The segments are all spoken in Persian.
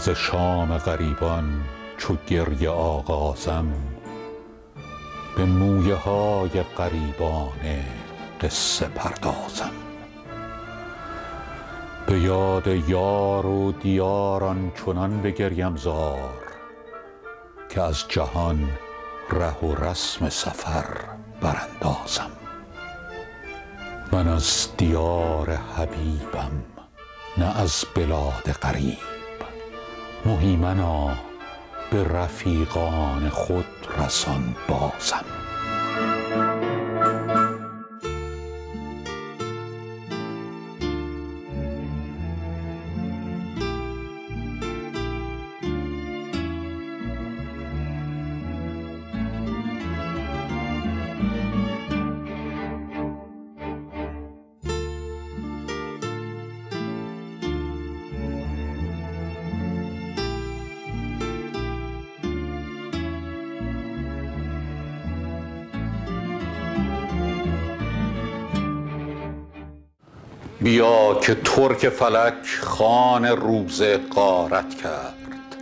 ز شام غریبان چو گریه آغازم، به مویه های غریبانه قصه پردازم. به یاد یار و دیار آنچنان بگریم زار، که از جهان ره و رسم سفر براندازم. من از دیار حبیبم نه از بلاد غریب، مهیمنا به رفیقان خود رسان بازم. بیا که ترک فلک خوان روزه غارت کرد،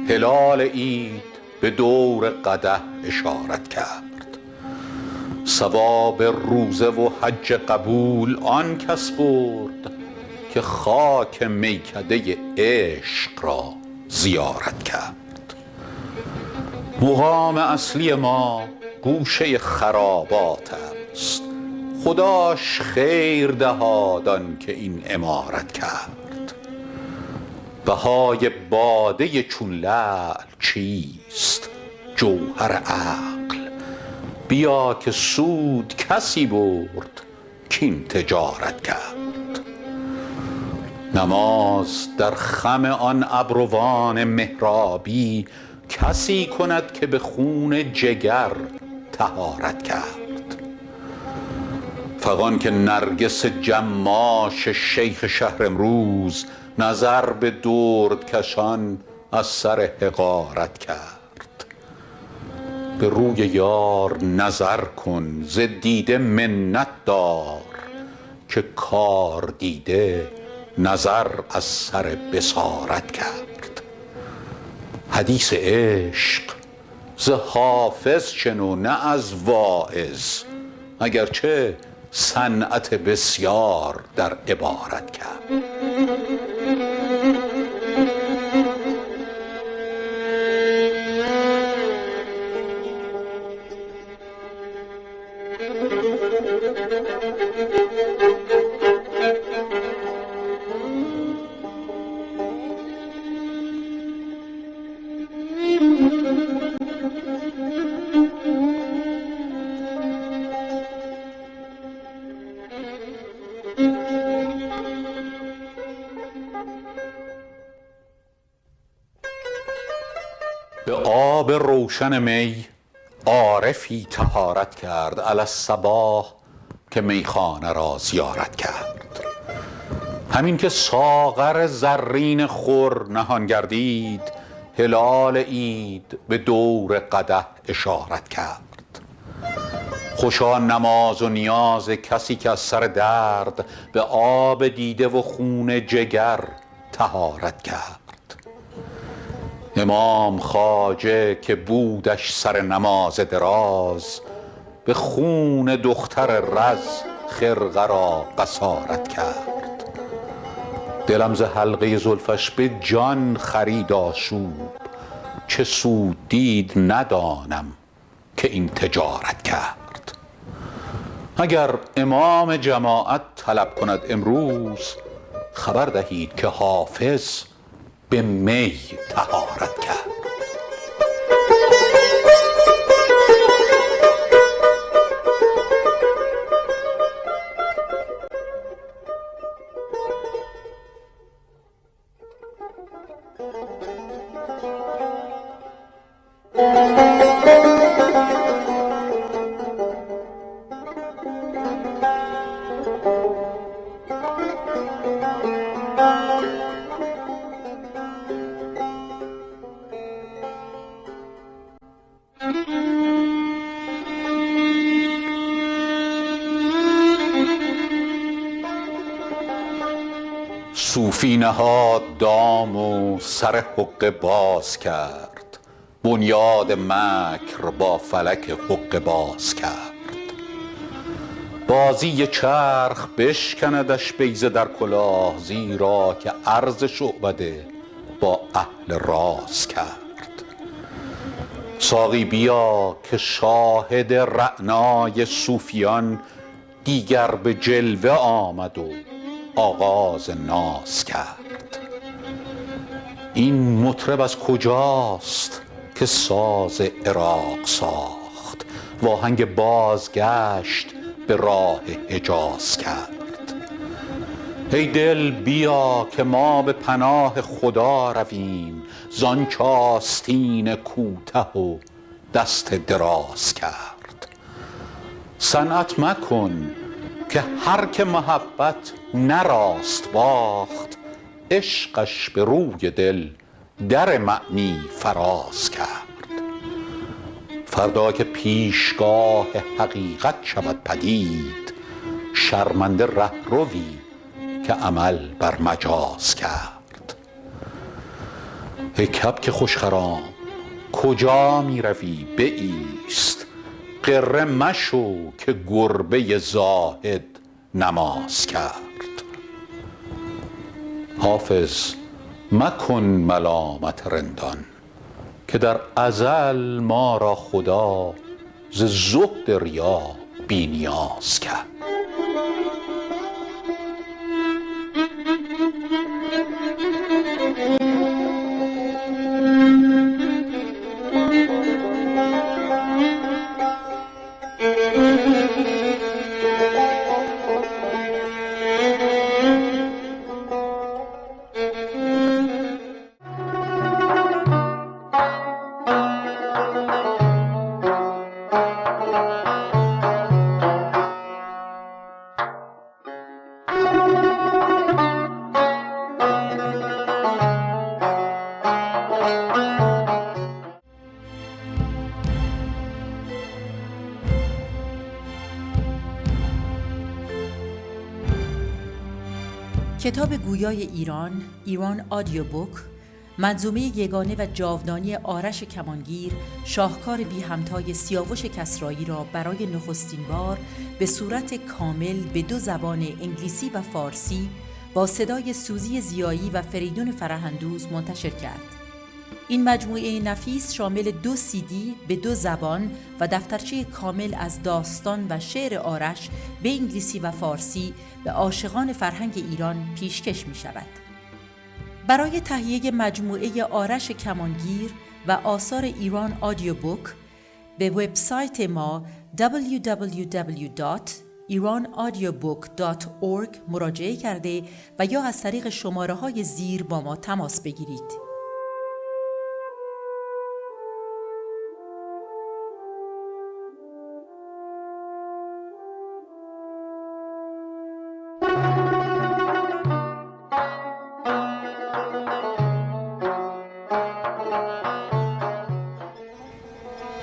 هلال عید به دور قدح اشارت کرد. ثواب روزه و حج قبول آن کس برد، که خاک میکده عشق را زیارت کرد. مقام اصلی ما گوشه خرابات است، خداش خیر دهاد آن که این عمارت کرد. بهای باده چون لعل چیست جوهر عقل، بیا که سود کسی برد کین تجارت کرد. نماز در خم آن ابروان محرابی، کسی کند که به خون جگر طهارت کرد. فغان که نرگس جماش شیخ شهر امروز، نظر به دردکشان از سر حقارت کرد. به روی یار نظر کن ز دیده منت دار، که کار دیده نظر از سر بصارت کرد. حدیث عشق ز حافظ شنو نه از واعظ، اگرچه صنعت بسیار در عبارت کرد. به آب روشن می عارفی طهارت کرد، علی الصباح که میخانه را زیارت کرد. همین که ساغر زرین خور نهان گردید، هلال عید به دور قدح اشارت کرد. خوشا نماز و نیاز کسی که از سر درد، به آب دیده و خون جگر طهارت کرد. امام خواجه که بودش سر نماز دراز، به خون دختر رز خرقه را قصارت کرد. دلم ز حلقه زلفش به جان خرید آشوب، چه سود دید ندانم که این تجارت کرد. اگر امام جماعت طلب کند امروز، خبر دهید که حافظ به می طهارت کرد. صوفی نهاد دام و سر حقه باز کرد، بنیاد مکر با فلک حقه باز کرد. بازی چرخ بشکندش بیضه در کلاه، زیرا که عرض شعبده با اهل راز کرد. ساقی بیا که شاهد رعنای صوفیان دیگر به جلوه آمد و آغاز ناز کرد. این مطرب از کجاست که ساز عراق ساخت، و آهنگ بازگشت به راه حجاز کرد؟ ای دل بیا که ما به پناه خدا رویم، زانک آستین کوته و دست دراز کرد. صنعت مکن که هر که محبت نراست باخت، عشقش به روی دل در معنی فراز کرد. فردا که پیشگاه حقیقت شود پدید، شرمنده رهروی که عمل بر مجاز کرد. ای کبک خوشخرام کجا می روی بایست، غره مشو که گربه زاهد نماز کرد. حافظ مکن ملامت رندان که در ازل ما را خدا ز زهد ریا بی نیاز کرد. کتاب گویای ایران، ایران آدیو بوک، منظومه یگانه و جاودانی آرش کمانگیر، شاهکار بی همتای سیاوش کسرایی را برای نخستین بار به صورت کامل به 2 زبان انگلیسی و فارسی با صدای سوزی زیایی و فریدون فرهندوز منتشر کرد. این مجموعه نفیس شامل 2 CD به 2 زبان و دفترچه کامل از داستان و شعر آرش به انگلیسی و فارسی به عاشقان فرهنگ ایران پیشکش می شود. برای تهیه مجموعه آرش کمانگیر و آثار ایران آدیو بوک به وبسایت ما www.iranaudiobook.org مراجعه کرده و یا از طریق شماره‌های زیر با ما تماس بگیرید.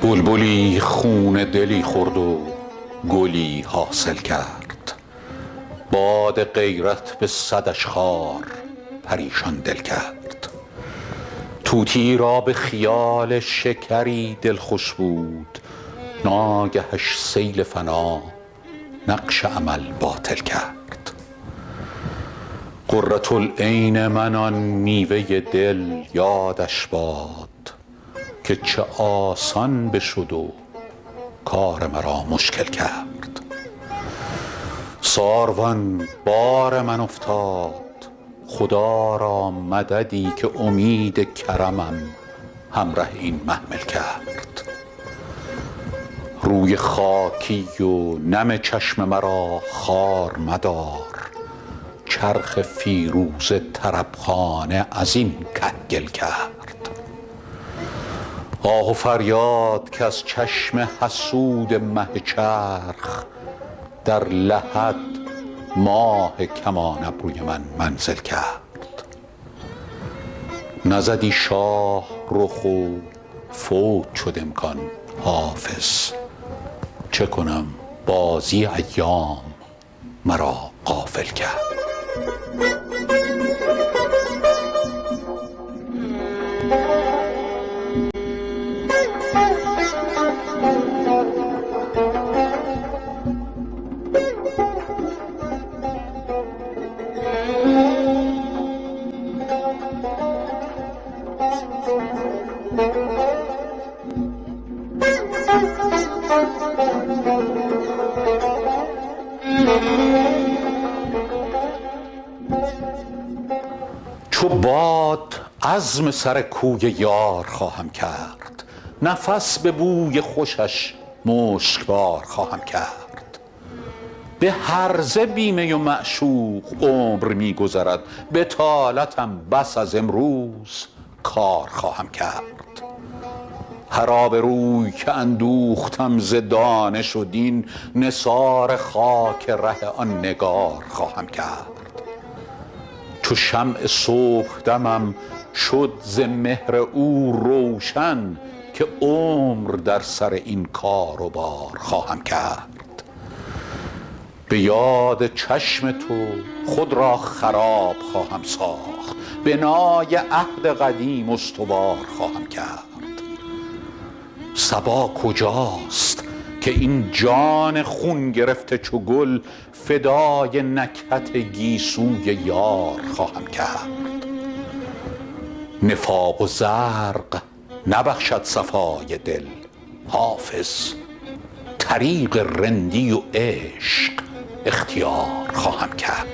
بلبلی خون دلی خورد و گلی حاصل کرد، باد غیرت به 100 اشخار پریشان دل کرد. طوطی را به خیال شکری دلخوش بود، ناگهش سیل فنا نقش عمل باطل کرد. قرة العین من آن میوه دل یادش باد، که چه آسان بشد و کار مرا مشکل کرد. ساروان بار من افتاد، خدا را مددی که امید کرمم همراه این محمل کرد. روی خاکی و نم چشم مرا خار مدار، چرخ فیروز طربخانه از این کهگل کرد. آه و فریاد که از چشم حسود مه چرخ، در لحد ماه کمان ابروی من منزل کرد. نزدی شاه رخ و فوت شد امکان حافظ، چه کنم بازی ایام مرا غافل کرد. چو باد عزم سر کوی یار خواهم کرد، نفس به بوی خوشش مشکبار خواهم کرد. به هرزه بی می و معشوق عمر می گذرد، به طالتم بس از امروز کار خواهم کرد. هر آبروی که اندوختم ز دانش و دین، نثار خاک ره آن نگار خواهم کرد. چو شمع صبح دمم شد ز مهر او روشن، که عمر در سر این کار و بار خواهم کرد. به یاد چشم تو خود را خراب خواهم ساخت، بنای عهد قدیم استوار خواهم کرد. صبا کجاست که این جان خون گرفته چو گل، فدای نکهت گیسوی یار خواهم کرد. نفاق و زرق نبخشد صفای دل، حافظ طریق رندی و عشق اختیار خواهم کرد.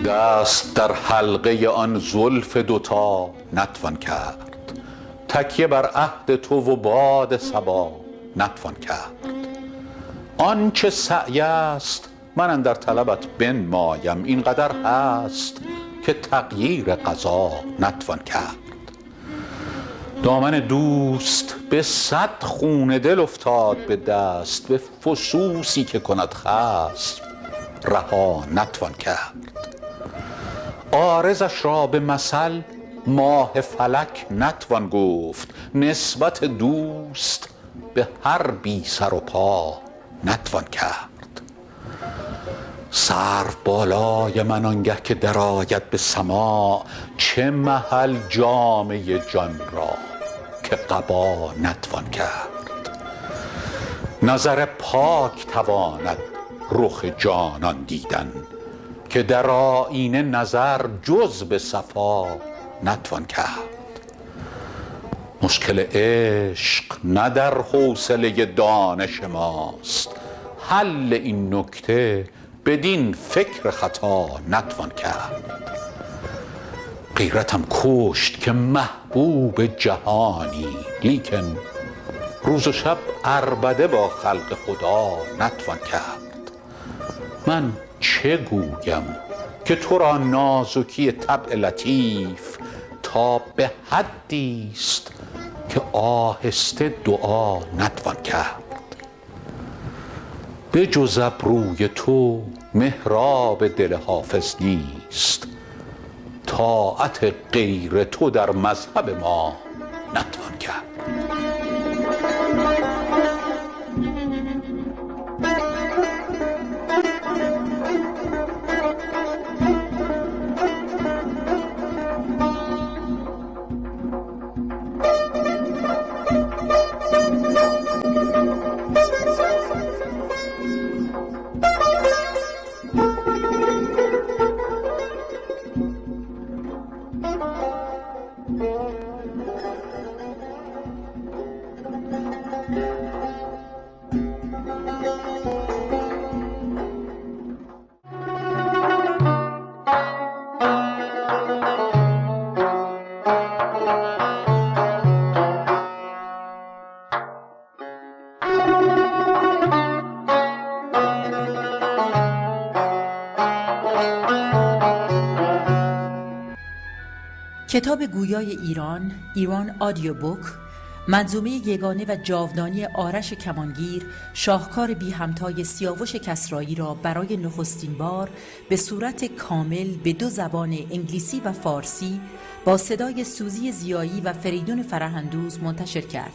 دست در حلقه آن زلف دوتا نتوان کرد، تکیه بر عهد تو و باد صبا نتوان کرد. آنچه سعی است من اندر طلبت بنمایم، اینقدر هست که تغییر قضا نتوان کرد. دامن دوست به 100 خون دل افتاد به دست، به فسوسی که کند خصم رها نتوان کرد. عارضش را به مثل ماه فلک نتوان گفت، نسبت دوست به هر بی سر و پا نتوان کرد. سرو بالای من آنگه که درآید به سماع، چه محل جامه جان را که قبا نتوان کرد. نظر پاک تواند رخ جانان دیدن، که در آیینه نظر جز به صفا نتوان کرد. مشکل عشق نه در حوصله دانش ماست، حل این نکته بدین فکر خطا نتوان کرد. غیرتم کشت که محبوب جهانی، لیکن روز و شب عربده با خلق خدا نتوان کرد. من چه گویم که تو را نازکی طبع لطیف، تا به حدی است که آهسته دعا نتوان کرد. به جز ابروی تو محراب دل حافظ نیست، طاعت غیر تو در مذهب ما نتوان کرد. کتاب گویای ایران، ایران آدیو بوک، منظومه یگانه و جاودانی آرش کمانگیر، شاهکار بی همتای سیاوش کسرایی را برای نخستین بار به صورت کامل به 2 زبان انگلیسی و فارسی با صدای سوزی زیایی و فریدون فرهندوز منتشر کرد.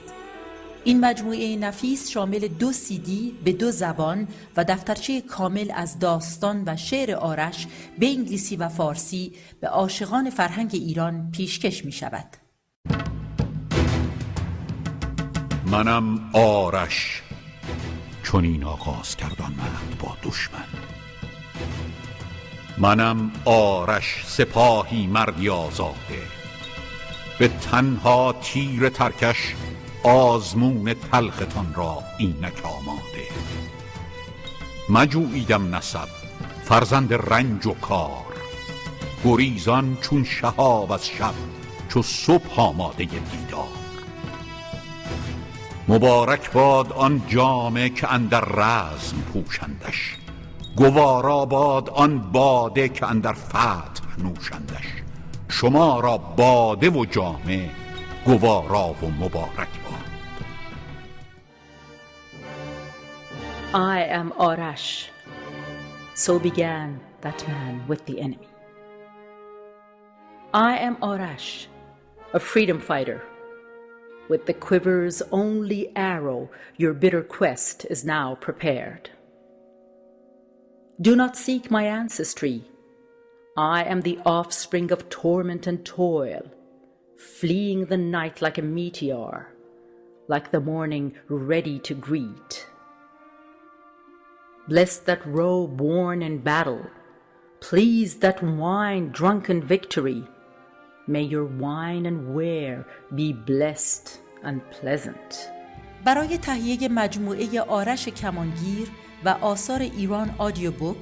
این مجموعه نفیس شامل 2 CD به 2 زبان و دفترچه کامل از داستان و شعر آرش به انگلیسی و فارسی به عاشقان فرهنگ ایران پیشکش می شود. منم آرش، چون این آغاز کردان مرد با دشمن. منم آرش، سپاهی مردی آزاده، به تنها تیر ترکش آزمون تلختان را اینک آماده. مجوییدم نسب، فرزند رنج و کار، گریزان چون شهاب از شب، چو صبح آماده دیدار. مبارک باد آن جامه که اندر رزم پوشندش، گوارا باد آن باده که اندر فتح نوشندش. شما را باده و جامه گوارا و مبارک باد. I am Arash. So began that man with the enemy. I am Arash, a freedom fighter. With the quiver's only arrow, your bitter quest is now prepared. Do not seek my ancestry. I am the offspring of torment and toil, fleeing the night like a meteor, like the morning ready to greet. Bless that roe born in battle, please that wine drunken victory. May your wine and ware be blessed and pleasant. برای تهیه مجموعه آرش کمانگیر و آثار ایران آدیو بوک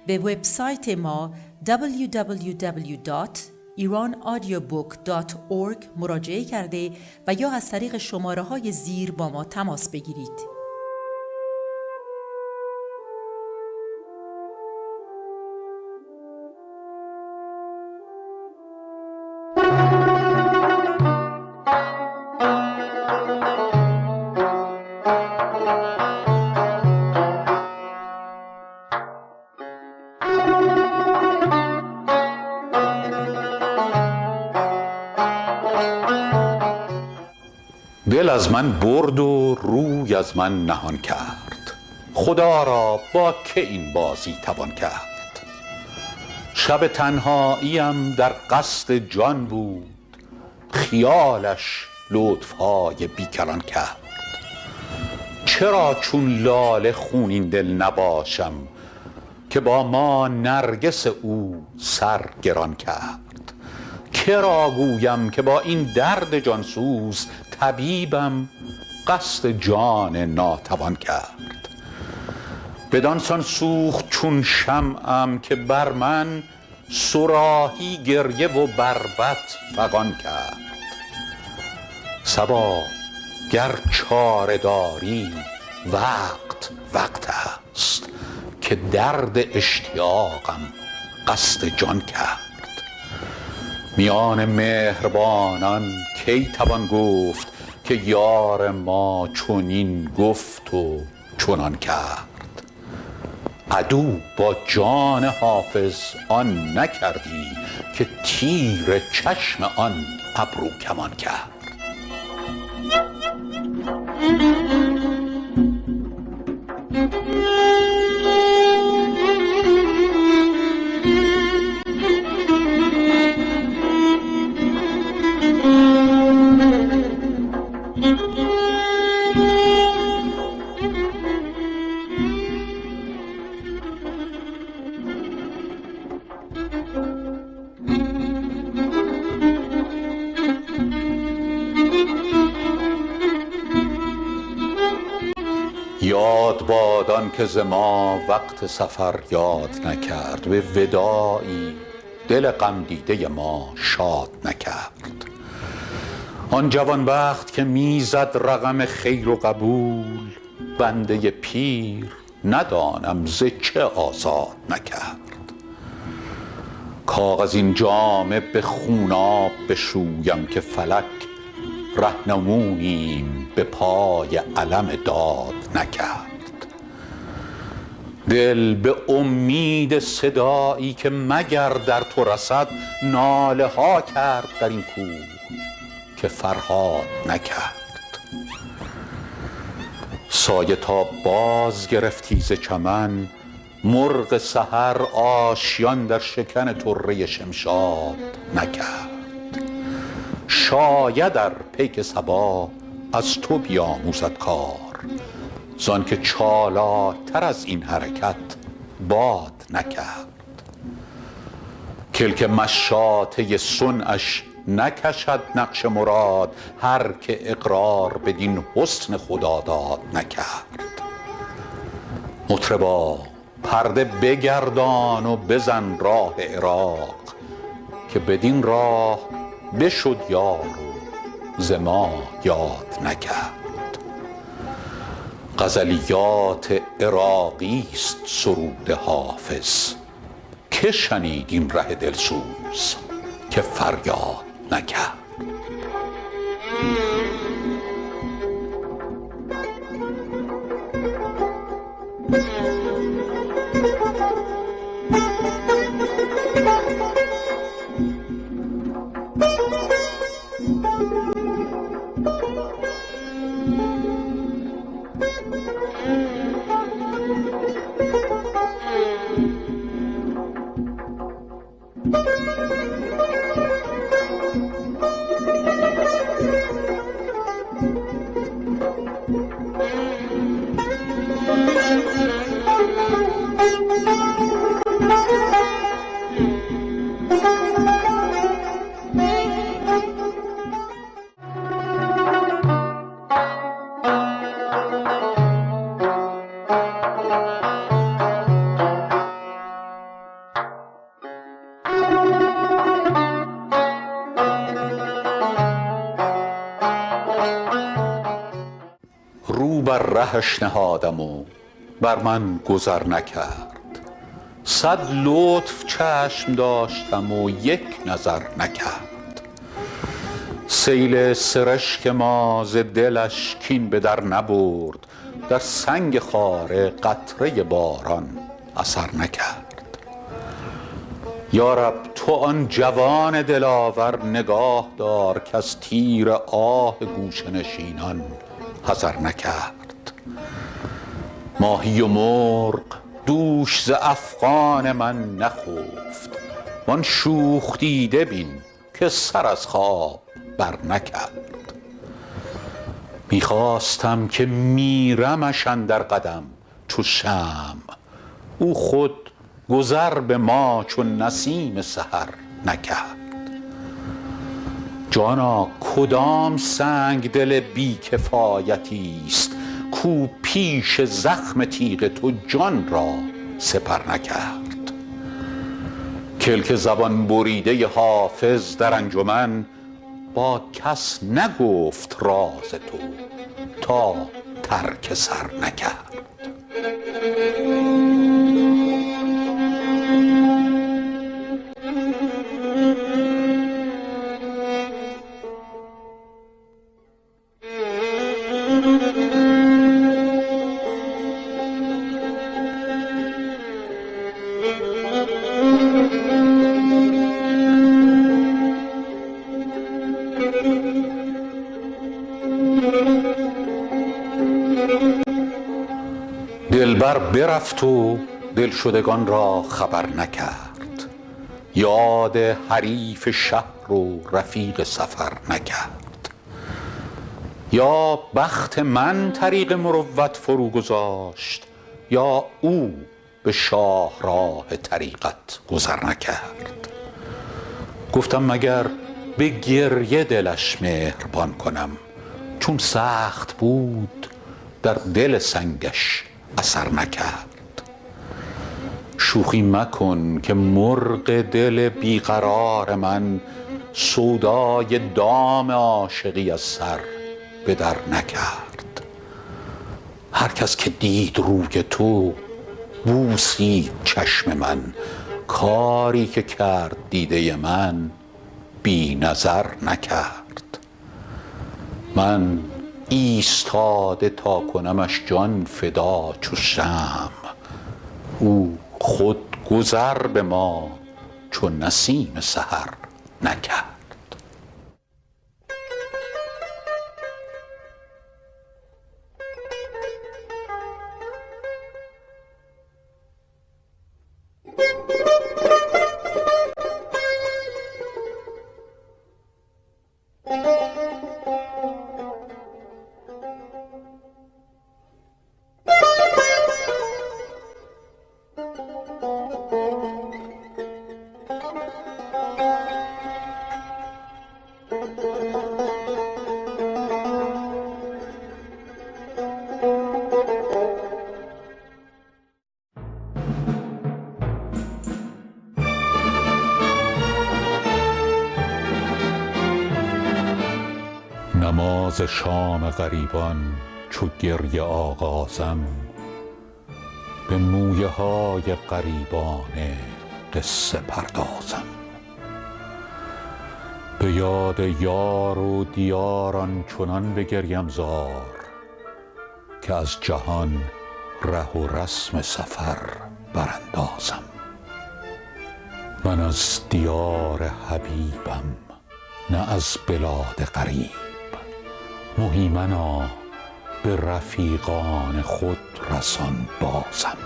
به وبسایت ما www.iranaudiobook.org مراجعه کرده و یا از طریق شماره‌های زیر با ما تماس بگیرید. دل از من برد و روی از من نهان کرد، خدا را با که این بازی توان کرد. شب تنهاییم در قصد جان بود، خیالش لطفهای بیکران کرد. چرا چون لاله خونین دل نباشم، که با ما نرگس او سر گران کرد. کرا گویم که با این درد جانسوز، طبیبم قصد جان ناتوان کرد. بدانسان سوخت چون شمعم که بر من، صراحی گریه و بربط فغان کرد. صبا گر چاره داری وقت است، که درد اشتیاقم قصد جان کرد. میان مهربانان کی توان گفت، که یار ما چنین گفت و چنان کرد. عدو با جان حافظ آن نکردی، که تیر چشم آن ابرو کمان کرد. یاد باد آن که ز ما وقت سفر یاد نکرد، به وداعی دل غم دیده ما شاد نکرد. آن جوانبخت که میزد رقم خیر و قبول، بنده پیر ندانم ز چه آزاد نکرد. کاغذین جامه به خوناب بشویم، که فلک رهنمونیم به پای علم داد نکرد. دل به امید صدایی که مگر در تو رسد، ناله ها کرد در این کوه که فرهاد نکرد. سایه تا باز گرفتی ز چمن، مرغ سحر آشیان در شکن طره شمشاد نکرد. شاید ار پیک صبا از تو بیاموزد کار، زان که چالاکتر از این حرکت باد نکرد. کلک مشاطه صنعش نکشد نقش مراد، هر که اقرار بدین حسن خداداد نکرد. مطربا پرده بگردان و بزن راه عراق، که بدین راه بشد یار و ز ما یاد نکرد. غزلیات عراقیست سرود حافظ، که شنید این ره دلسوز که فریاد نکرد. رو بر رهش نهادم و بر من گذر نکرد، صد لطف چشم داشتم و یک نظر نکرد. سیل سرشک ما ز دلش کین به در نبرد، در سنگ خاره قطره باران اثر نکرد. یارب تو آن جوان دلاور نگاه دار، کز تیر آه گوشه نشینان حذر نکرد. ماهی و مرغ دوش ز افغان من نخفت، وان شوخ دیده بین که سر از خواب بر نکرد. میخواستم که میرمش اندر قدم چو شمع، او خود گذر به ما چون نسیم سحر نکرد. جانا کدام سنگ دل بی کفایتیست، کو پیش زخم تیغ تو جان را سپر نکرد. کلک زبان بریده حافظ در انجمن، با کس نگفت راز تو تا ترک سر نکرد. دلبر برفت و دلشدگان را خبر نکرد، یاد حریف شهر و رفیق سفر نکرد. یا بخت من طریق مروت فرو گذاشت، یا او به شاهراه طریقت گذر نکرد. گفتم مگر به گریه دلش مهربان کنم، چون سخت بود در دل سنگش اثر نکرد. شوخی مکن که مرغ دل بیقرار من، سودای دام عاشقی از سر به در نکرد. هر کس که دید روی تو بوسید چشم من، کاری که کرد دیده من بی نظر نکرد. من ایستاده تا کنمش جان فدا چو شمع، او خود گذر به ما چو نسیم سحر نکرد. ما ز شام غریبان چو گریه آغازم، به مویه های غریبانه قصه پردازم. به یاد یار و دیار آنچنان بگریم زار، که از جهان ره و رسم سفر براندازم. من از دیار حبیبم نه از بلاد غریب، مهیمنا به رفیقان خود رسان بازم.